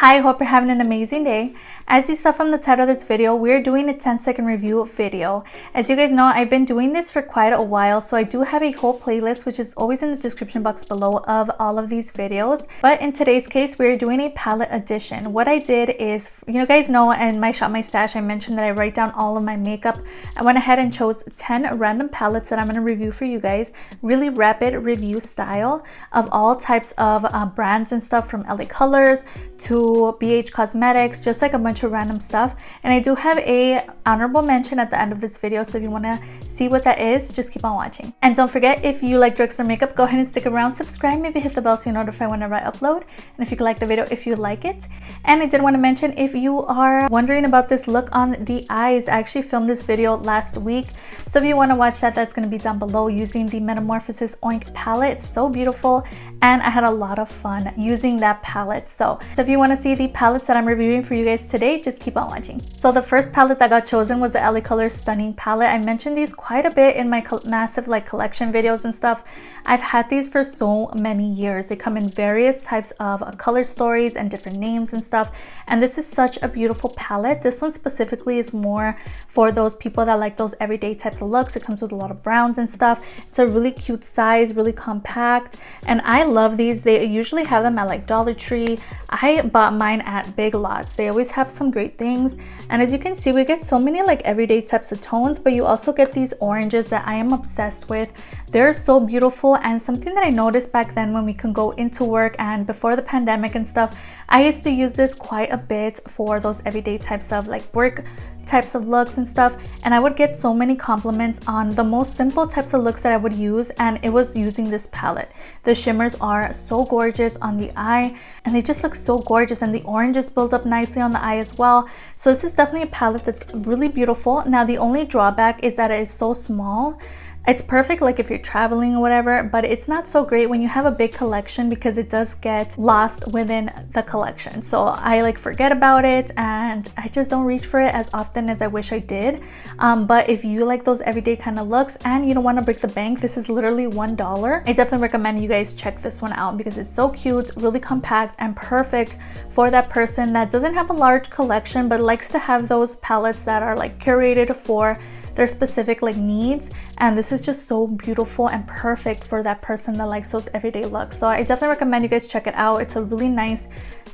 Hi, hope you're having an amazing day. As you saw from the title of this video, we're doing a 10-second review video. As you guys know, I've been doing this for quite a while, so I do have a whole playlist which is always in the description box below of all of these videos. But in today's case, we're doing a palette edition. What I did is, you guys know in my Shop My Stash, I mentioned that I write down all of my makeup. I went ahead and chose 10 random palettes that I'm going to review for you guys. Really rapid review style of all types of brands and stuff, from LA Colors to BH Cosmetics, just like a bunch of random stuff. And I do have a honorable mention at the end of this video, so if you want to see what that is, just keep on watching. And don't forget, if you like Drugstore makeup, go ahead and stick around, subscribe, maybe hit the bell so you're notified whenever I upload, and if you could like the video if you like it. And I did want to mention, if you are wondering about this look on the eyes, I actually filmed this video last week, so if you want to watch that, that's going to be down below, using the Metamorphosis OINK palette. It's so beautiful, and I had a lot of fun using that palette. So if you want to see the palettes that I'm reviewing for you guys today, just keep on watching. So the first palette that got chosen was the LA Colors Stunning palette. I mentioned these quite a bit in my massive collection videos and stuff. I've had these for so many years. They come in various types of color stories and different names and stuff, and this is such a beautiful palette. This one specifically is more for those people that like those everyday types of looks. It comes with a lot of browns and stuff. It's a really cute size, really compact, and I love these. They usually have them at Dollar Tree. I bought mine at Big Lots. They always have some great things, and as you can see, we get so many everyday types of tones, but you also get these oranges that I am obsessed with. They're so beautiful, and something that I noticed back then when we can go into work and before the pandemic and stuff, I used to use this quite a bit for those everyday types of work types of looks and stuff, and I would get so many compliments on the most simple types of looks that I would use, and it was using this palette. The shimmers are so gorgeous on the eye, and they just look so gorgeous, and the oranges build up nicely on the eye as well. So this is definitely a palette that's really beautiful. Now the only drawback is that it is so small. It's perfect if you're traveling or whatever, but it's not so great when you have a big collection, because it does get lost within the collection. So I forget about it, and I just don't reach for it as often as I wish I did. But if you like those everyday kind of looks and you don't want to break the bank, this is literally $1. I definitely recommend you guys check this one out, because it's so cute, really compact, and perfect for that person that doesn't have a large collection but likes to have those palettes that are curated for their specific needs. And this is just so beautiful and perfect for that person that likes those everyday looks. So I definitely recommend you guys check it out. It's a really nice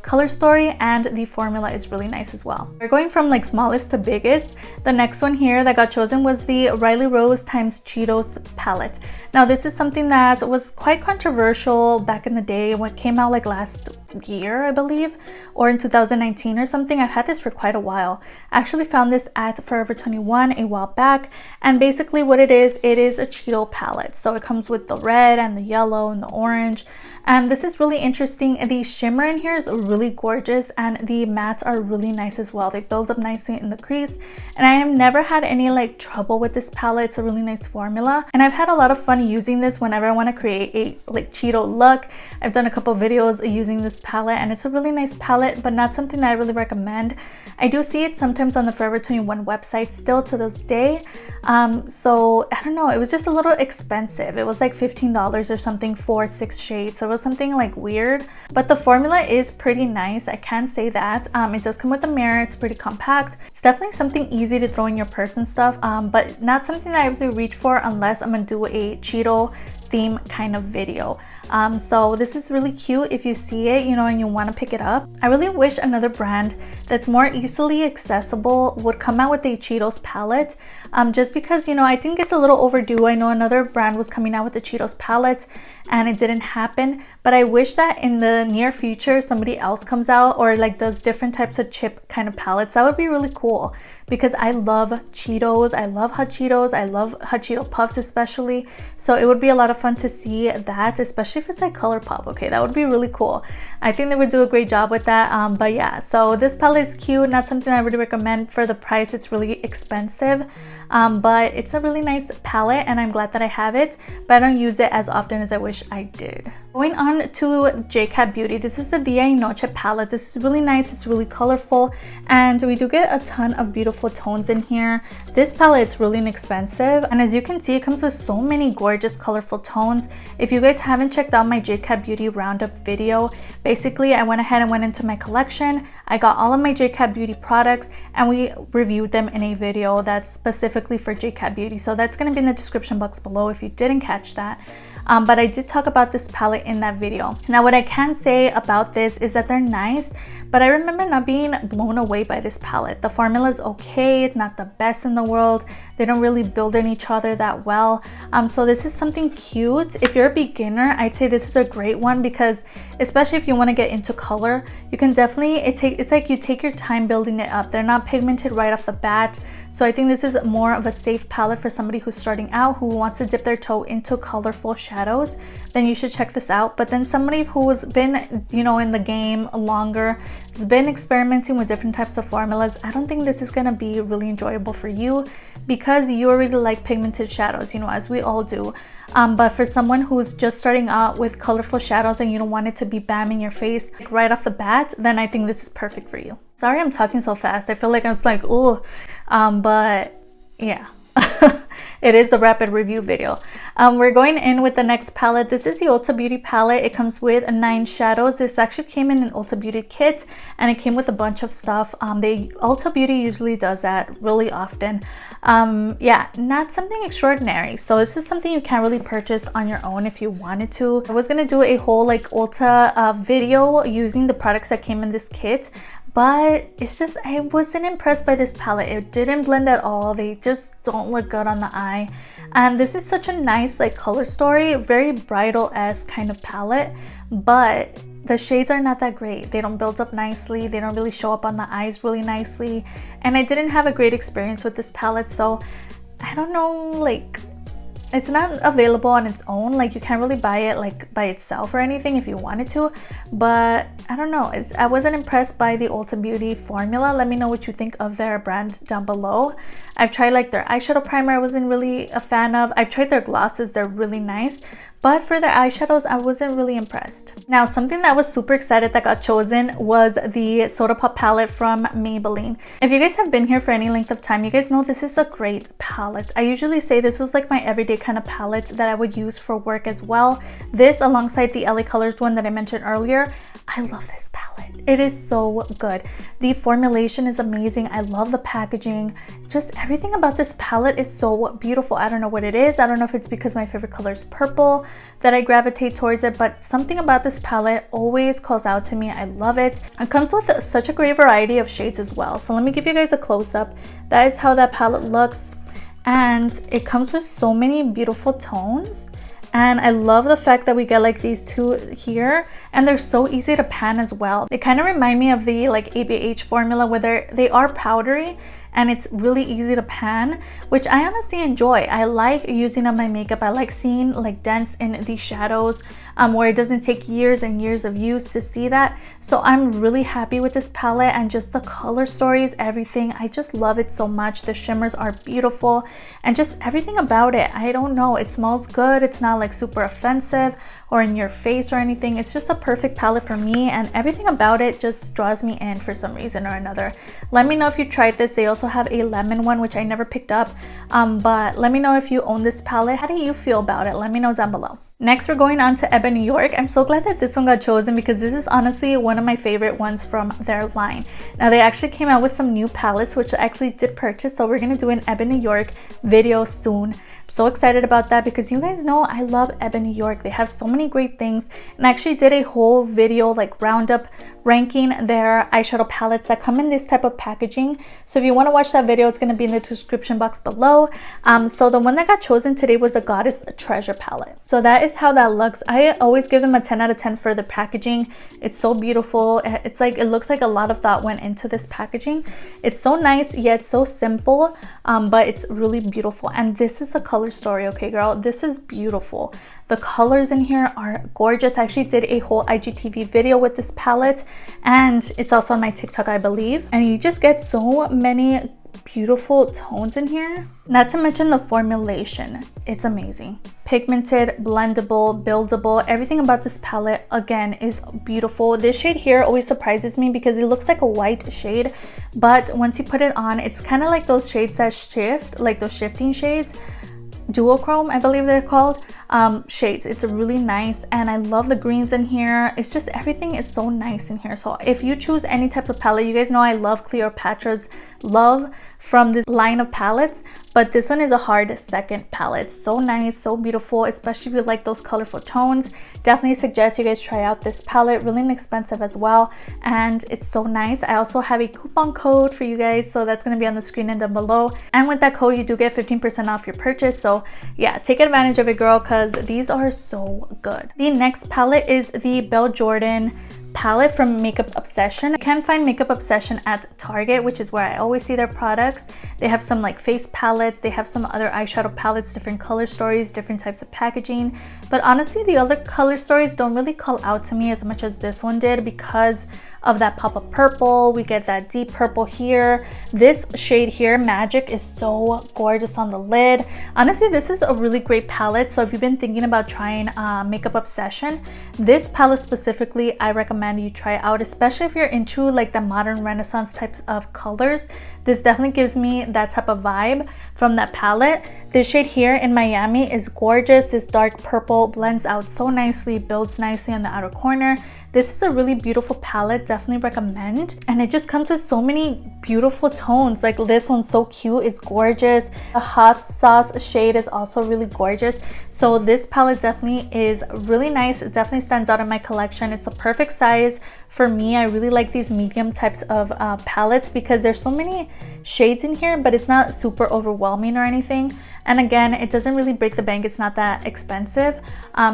color story, and the formula is really nice as well. We're going from smallest to biggest. The next one here that got chosen was the Riley Rose times Cheetos palette. Now this is something that was quite controversial back in the day when it came out last year, I believe, or in 2019 or something. I've had this for quite a while. I actually found this at Forever 21 a while back, and basically what it is a Cheeto palette. So it comes with the red and the yellow and the orange, and this is really interesting. The shimmer in here is really gorgeous, and the mattes are really nice as well. They build up nicely in the crease, and I have never had any trouble with this palette. It's a really nice formula, and I've had a lot of fun using this whenever I want to create a Cheeto look. I've done a couple videos using this palette, and it's a really nice palette, but not something that I really recommend. I do see it sometimes on the Forever 21 website still to this day. So I don't know, it was just a little expensive. It was $15 or something for 6 shades, so it was something weird, but the formula is pretty nice, I can say that. It does come with a mirror. It's pretty compact. It's definitely something easy to throw in your purse and stuff, but not something that I really reach for unless I'm gonna do a Cheeto theme kind of video. So this is really cute if you see it, and you want to pick it up. I really wish another brand that's more easily accessible would come out with a Cheetos palette, just because I think it's a little overdue. I know another brand was coming out with the Cheetos palette and it didn't happen, but I wish that in the near future somebody else comes out or does different types of chip kind of palettes. That would be really cool, because I love Cheetos. I love hot Cheetos. I love hot Cheeto puffs especially, so it would be a lot of fun to see that, especially if it's ColourPop. Okay, that would be really cool. I think they would do a great job with that. But yeah, so this palette is cute, not something I would recommend for the price. It's really expensive. but it's a really nice palette and I'm glad that I have it, but I don't use it as often as I wish I did. Going on to Eba Beauty, this is the Día y Noche palette. This is really nice, it's really colorful, and we do get a ton of beautiful tones in here. This palette is really inexpensive, and as you can see, it comes with so many gorgeous colorful tones. If you guys haven't checked out my Eba Beauty roundup video, basically I went ahead and went into my collection. I got all of my Eba Beauty products and we reviewed them in a video that's specifically for Eba Beauty, so that's going to be in the description box below if you didn't catch that. But I did talk about this palette in that video. Now what I can say about this is that they're nice, but I remember not being blown away by this palette. The formula is okay, it's not the best in the world. They don't really build in each other that well. So this is something cute. If you're a beginner, I'd say this is a great one because especially if you want to get into color, you can definitely, it's like you take your time building it up. They're not pigmented right off the bat. So I think this is more of a safe palette for somebody who's starting out, who wants to dip their toe into colorful shadows. Then you should check this out. But then somebody who's been, you know, in the game longer, has been experimenting with different types of formulas, I don't think this is going to be really enjoyable for you because you already like pigmented shadows, you know, as we all do. But for someone who's just starting out with colorful shadows and you don't want it to be bam in your face like right off the bat, then I think this is perfect for you. Sorry I'm talking so fast. I feel like I'm like, oh, but yeah. It is the rapid review video. We're going in with the next palette. This is the Ulta Beauty palette. It comes with 9 shadows. This actually came in an Ulta Beauty kit and it came with a bunch of stuff. Ulta Beauty usually does that really often. Yeah, not something extraordinary. So this is something you can't really purchase on your own if you wanted to. I was gonna do a whole like Ulta video using the products that came in this kit, but it's just, I wasn't impressed by this palette. It didn't blend at all. They just don't look good on the eye. And this is such a nice like color story, very bridal-esque kind of palette, but the shades are not that great. They don't build up nicely. They don't really show up on the eyes really nicely. And I didn't have a great experience with this palette, so I don't know, like, it's not available on its own. Like, you can't really buy it like by itself or anything if you wanted to, but I don't know, I wasn't impressed by the Ulta Beauty formula. Let me know what you think of their brand down below. I've tried like their eyeshadow primer, I wasn't really a fan of. I've tried their glosses, they're really nice, but for their eyeshadows I wasn't really impressed. Now something that was super excited that got chosen was the Soda Pop palette from Maybelline. If you guys have been here for any length of time, you guys know this is a great palette. I usually say this was like my everyday kind of palette that I would use for work as well. This alongside the LA Colors one that I mentioned earlier. I love this palette. It is so good. The formulation is amazing. I love the packaging. Just everything about this palette is so beautiful. I don't know what it is. I don't know if it's because my favorite color is purple that I gravitate towards it, but something about this palette always calls out to me. I love it. It comes with such a great variety of shades as well. So let me give you guys a close-up. That is how that palette looks. And it comes with so many beautiful tones. And I love the fact that we get like these two here, and they're so easy to pan as well. They kind of remind me of the like ABH formula where they are powdery and it's really easy to pan, which I honestly enjoy. I like using on my makeup. I like seeing like dents in the shadows where it doesn't take years and years of use to see that. So I'm really happy with this palette, and just the color stories, everything. I just love it so much. The shimmers are beautiful and just everything about it. I don't know, it smells good. It's not like super offensive or in your face or anything. It's just a perfect palette for me, and everything about it just draws me in for some reason or another. Let me know if you tried this. They also have a lemon one, which I never picked up, but let me know if you own this palette. How do you feel about it? Let me know down below. Next, we're going on to Eba New York. I'm so glad that this one got chosen because this is honestly one of my favorite ones from their line. Now, they actually came out with some new palettes, which I actually did purchase, so we're going to do an Eba New York video soon. So excited about that because you guys know I love Eba New York. They have so many great things, and I actually did a whole video like roundup ranking their eyeshadow palettes that come in this type of packaging. So if you want to watch that video, it's going to be in the description box below. So the one that got chosen today was the Goddess Treasure palette. So that is how that looks. I always give them a 10 out of 10 for the packaging. It's so beautiful. It's like, it looks like a lot of thought went into this packaging. It's so nice yet so simple, but it's really beautiful. And this is the color story. Okay, girl, this is beautiful. The colors in here are gorgeous. I actually did a whole IGTV video with this palette, and it's also on my TikTok, I believe. And you just get so many beautiful tones in here. Not to mention the formulation, it's amazing. Pigmented, blendable, buildable, everything about this palette again is beautiful. This shade here always surprises me because it looks like a white shade, but once you put it on, it's kind of like those shades that shift, like those shifting shades. Duochrome, I believe they're called, shades. It's really nice, and I love the greens in here. It's just everything is so nice in here. So if you choose any type of palette, you guys know I love Cleopatra's Love from this line of palettes, but this one is a hard second palette. So nice, so beautiful, especially if you like those colorful tones. Definitely suggest you guys try out this palette. Really inexpensive as well, and it's so nice. I also have a coupon code for you guys, so that's going to be on the screen and down below, and with that code you do get 15% off your purchase. So yeah, take advantage of it, girl, because these are so good. The next palette is the Belle Jordan palette from Makeup Obsession. I can find Makeup Obsession at Target, which is where I always see their products. They have some like face palettes, they have some other eyeshadow palettes, different color stories, different types of packaging, but honestly the other color stories don't really call out to me as much as this one did because of that pop of purple. We get that deep purple here. This shade here, Magic, is so gorgeous on the lid. Honestly, this is a really great palette, so if you've been thinking about trying Makeup Obsession, this palette specifically I recommend you try out, especially if you're into like the modern renaissance types of colors. This definitely gives me that type of vibe from that palette. This shade here in Miami is gorgeous. This dark purple blends out so nicely, builds nicely on the outer corner. This is a really beautiful palette, definitely recommend. And it just comes with so many beautiful tones. Like this one's so cute, it's gorgeous. The hot sauce shade is also really gorgeous. So this palette definitely is really nice. It definitely stands out in my collection. It's a perfect size for me. I really like these medium types of palettes because there's so many shades in here, but it's not super overwhelming or anything. And again, it doesn't really break the bank. It's not that expensive.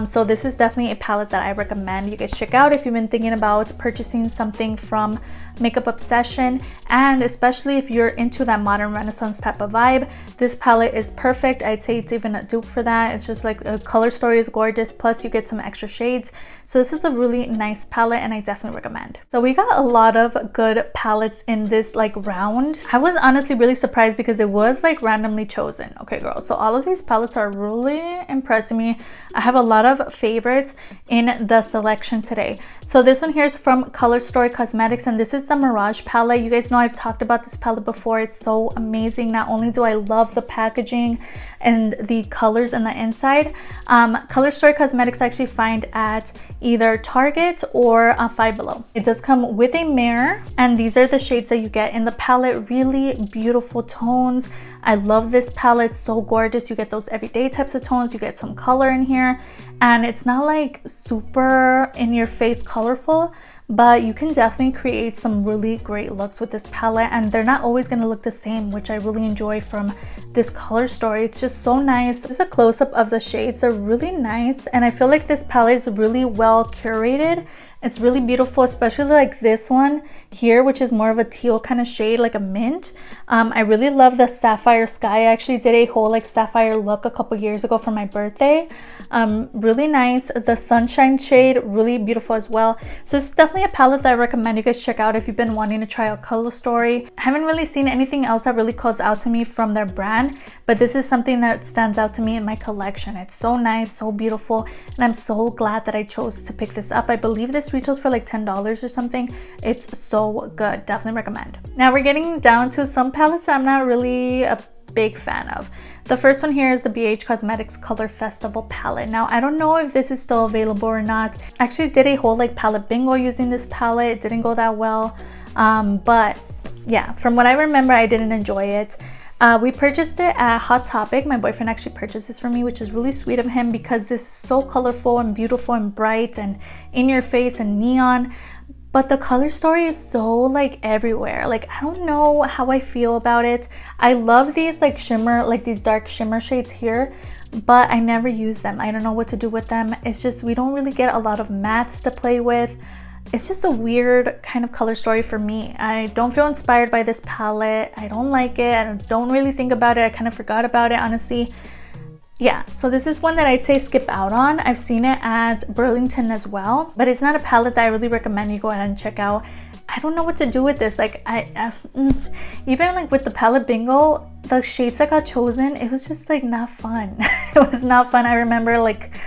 So this is definitely a palette that I recommend you guys check out if you've been thinking about purchasing something from Makeup Obsession, and especially if you're into that modern renaissance type of vibe. This palette is perfect. I'd say it's even a dupe for that. It's just like the color story is gorgeous, plus you get some extra shades. So this is a really nice palette and I definitely recommend. So we got a lot of good palettes in this like round. I was honestly really surprised because it was like randomly chosen. Okay girl, so all of these palettes are really impressing me. I have a lot of favorites in the selection today. So this one here is from Color Story Cosmetics, and this is the Mirage palette. You guys know I've talked about this palette before. It's so amazing. Not only do I love the packaging and the colors in the inside, Color Story Cosmetics I actually find at either Target or Five Below. It does come with a mirror, and these are the shades that you get in the palette. Really beautiful tones. I love this palette, so gorgeous. You get those everyday types of tones, you get some color in here, and it's not like super in your face colorful, but you can definitely create some really great looks with this palette, and they're not always going to look the same, which I really enjoy from this color story. It's just so nice. This is a close-up of the shades. They're really nice, and I feel like this palette is really well curated. It's really beautiful, especially like this one here, which is more of a teal kind of shade, like a mint. I really love the Sapphire Sky. I actually did a whole like sapphire look a couple years ago for my birthday. Really nice. The Sunshine shade, really beautiful as well. So it's definitely a palette that I recommend you guys check out if you've been wanting to try out Color Story. I haven't really seen anything else that really calls out to me from their brand, but this is something that stands out to me in my collection. It's so nice, so beautiful, and I'm so glad that I chose to pick this up. I believe this retails for like $10 or something. It's so good. Definitely recommend. Now we're getting down to some palettes that I'm not really a big fan of. The first one here is the BH Cosmetics Color Festival palette. Now I don't know if this is still available or not. I actually did a whole like palette bingo using this palette. It didn't go that well, but yeah, from what I remember, I didn't enjoy it. We purchased it at Hot Topic. My boyfriend actually purchased this for me, which is really sweet of him because this is so colorful and beautiful and bright and in your face and neon. But the color story is so like everywhere. Like I don't know how I feel about it. I love these like shimmer, like these dark shimmer shades here, but I never use them. I don't know what to do with them. It's just we don't really get a lot of mattes to play with. It's just a weird kind of color story for me. I don't feel inspired by this palette. I don't like it. I don't really think about it. I kind of forgot about it, honestly. Yeah, so this is one that I'd say skip out on. I've seen it at Burlington as well, but it's not a palette that I really recommend you go ahead and check out I don't know what to do with this. Like even like with the palette bingo, the shades that got chosen, it was just like not fun. It was not fun. I remember like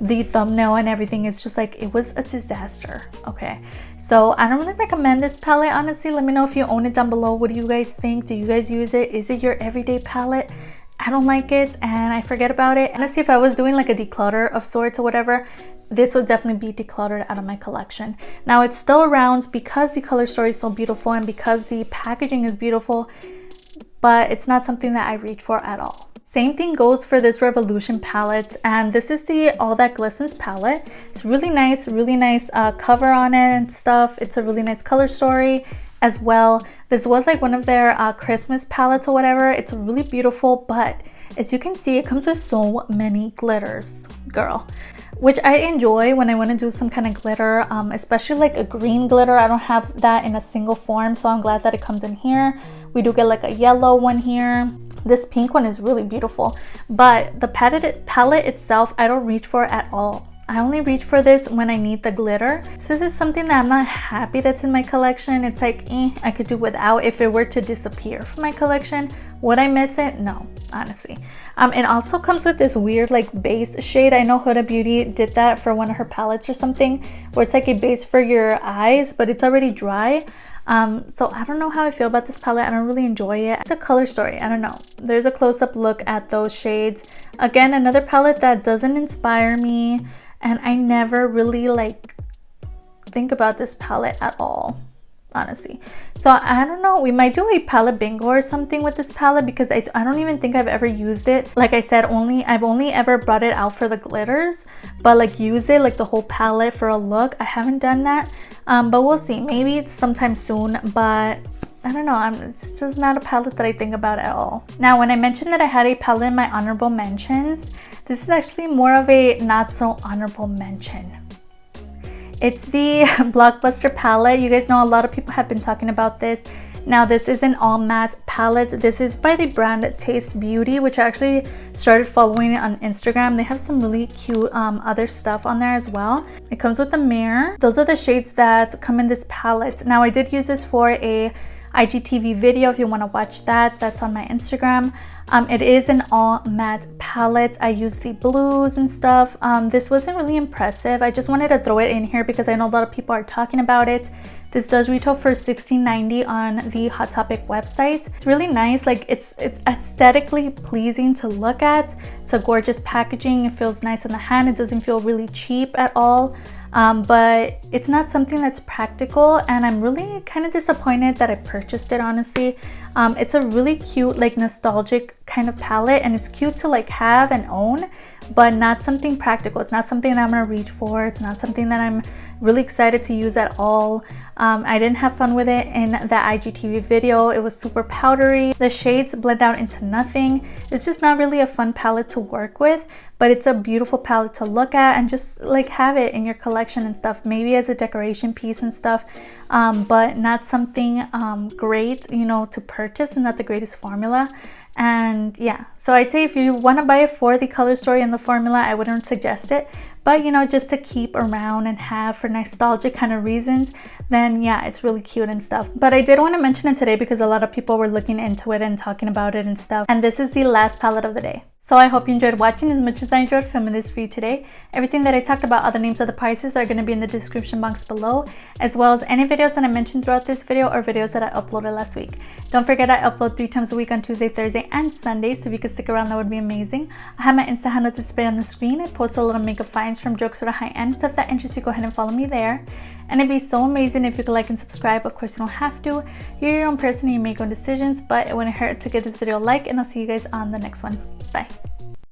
the thumbnail and everything is just like, it was a disaster. Okay, so I don't really recommend this palette, honestly. Let me know if you own it down below. What do you guys think? Do you guys use it? Is it your everyday palette? I don't like it and I forget about it. Honestly, if I was doing like a declutter of sorts or whatever, this would definitely be decluttered out of my collection. Now it's still around because the color story is so beautiful and because the packaging is beautiful, but it's not something that I reach for at all. Same thing goes for this Revolution palette, and this is the All That Glistens palette. It's really nice cover on it and stuff. It's a really nice color story as well. This was like one of their Christmas palettes or whatever. It's really beautiful, but as you can see, it comes with so many glitters, girl, which I enjoy when I want to do some kind of glitter, especially like a green glitter. I don't have that in a single form, so I'm glad that it comes in here. We do get like a yellow one here. This pink one is really beautiful, but the palette itself, I don't reach for at all. I only reach for this when I need the glitter. So this is something that I'm not happy that's in my collection. It's like, I could do without. If it were to disappear from my collection, would I miss it? No, honestly. It also comes with this weird like base shade. I know Ulta Beauty did that for one of her palettes or something, where it's like a base for your eyes, but it's already dry. So I don't know how I feel about this palette. I don't really enjoy it. It's a color story. I don't know. There's a close-up look at those shades. Again, another palette that doesn't inspire me, and I never really like think about this palette at all, honestly. So I don't know, we might do a palette bingo or something with this palette, because I don't even think I've ever used it. Like I said, I've only ever brought it out for the glitters, but like use it like the whole palette for a look. I haven't done that, but we'll see. Maybe it's sometime soon, but I don't know. It's just not a palette that I think about at all. Now, when I mentioned that I had a palette in my honorable mentions, this is actually more of a not so honorable mention. It's the Blockbuster palette. You guys know a lot of people have been talking about this. Now, this is an all matte palette. This is by the brand Taste Beauty, which I actually started following on Instagram. They have some really cute other stuff on there as well. It comes with a mirror. Those are the shades that come in this palette. Now, I did use this for a IGTV video. If you want to watch that, that's on my Instagram. It is an all matte palette. I used the blues and stuff. This wasn't really impressive. I just wanted to throw it in here because I know a lot of people are talking about it. This does retail for $16.90 on the Hot Topic website. It's really nice. Like it's aesthetically pleasing to look at. It's a gorgeous packaging. It feels nice in the hand. It doesn't feel really cheap at all. But it's not something that's practical, and I'm really kind of disappointed that I purchased it, honestly. It's a really cute, like nostalgic kind of palette, and it's cute to like have and own, but not something practical. It's not something that I'm gonna reach for. It's not something that I'm really excited to use at all. I didn't have fun with it in the IGTV video. It was super powdery. The shades blend out into nothing. It's just not really a fun palette to work with, but it's a beautiful palette to look at and just like have it in your collection and stuff, maybe as a decoration piece and stuff, but not something great, you know, to purchase, and not the greatest formula. And yeah, so I'd say if you want to buy it for the color story and the formula, I wouldn't suggest it, but you know, just to keep around and have for nostalgic kind of reasons, then yeah, it's really cute and stuff. But I did want to mention it today because a lot of people were looking into it and talking about it and stuff, and this is the last palette of the day. So I hope you enjoyed watching as much as I enjoyed filming this for you today. Everything that I talked about, all the names of the prices, are going to be in the description box below, as well as any videos that I mentioned throughout this video or videos that I uploaded last week. Don't forget I upload 3 times a week on Tuesday, Thursday, and Sunday, so if you could stick around, that would be amazing. I have my Insta handle displayed on the screen. I post a little makeup finds from Drugstore to high-end, so if that interests you, go ahead and follow me there. And it'd be so amazing if you could like and subscribe. Of course, you don't have to. You're your own person and you make your own decisions, but it wouldn't hurt to give this video a like, and I'll see you guys on the next one. Bye.